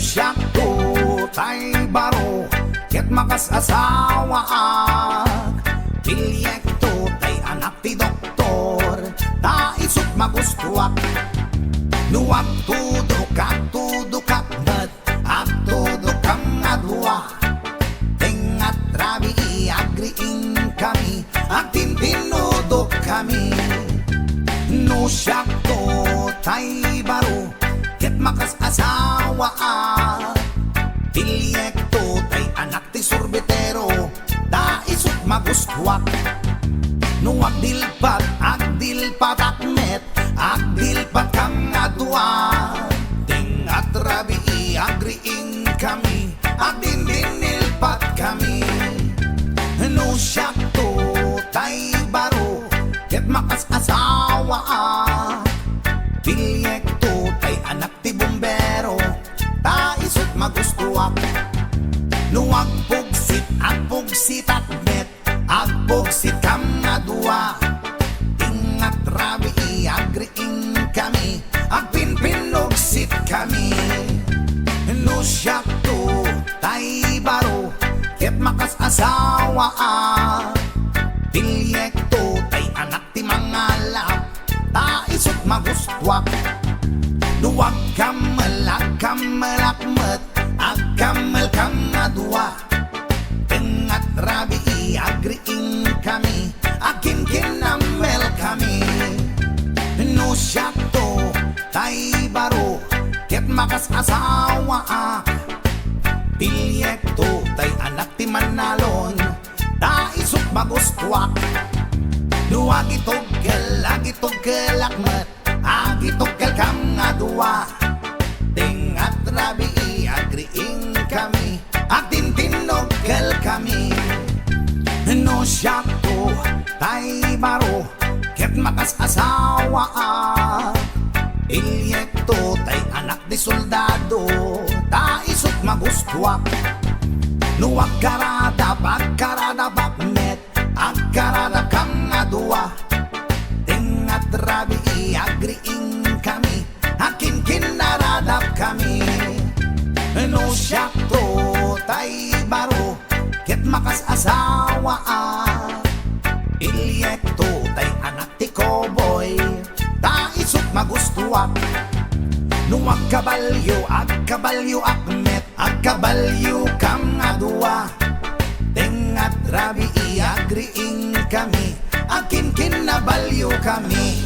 Siakto tay Baro ket makas asawa 𝙁𝙖𝙘𝙚𝙗𝙗 tay anak ti doktor ta isut magustuak nuwag tudukak met at tudukang adwa tengat rabi iagriing kami at tintinudok kami no Siakto tay Baro ket makas asawa 𝙁𝙘𝙘𝙗𝙗 tay anak ti sorbetero ta isut magustuak no agdilpat akmet agdilpat kang adwa tingat rabi iagriing kami agdindinilpat kami no Siakto tay Baro ket makas asawa 𝙁𝙘𝙘𝙗𝙗 tay anak ti bombero ta isut magustuak no agpugsit akmet agpugsit kang adwa tingat rabi iagriing kami agpinpinugsit kami no Siakto tay Baro ket makas asawa 𝙁𝙘𝙘𝙗𝙗 tay anak ti mangalap ta isut magustuak no agkamel agkamel kang adwa tengat rabi iagriing kami akinkinamel kami no Siakto tay Baro ket makas asawa 𝙁𝙘𝙘𝙗𝙗 tay anak ti manalon ta isut magustuak no agitugkel akmet agitugkel kang adwa tingat rabi iagriing kami agtintinugkel kami no Siakto tay Baro ket makas asawa 𝙁𝙘𝙘𝙗𝙗 tay anak di soldado ta isut magustuak no agkaradap akmet agkaradap kang adwa tingat rabi iagriing kami akinkinnaradap kami no Siakto tay Baro ket makas asawa 𝙁𝙘𝙘𝙗𝙗 tay anak ti cowboy ta isut magustuak no agkabalyo akmet agkabalyo kang adwa tingat rabi iagriing kami akinkinnabalyo kami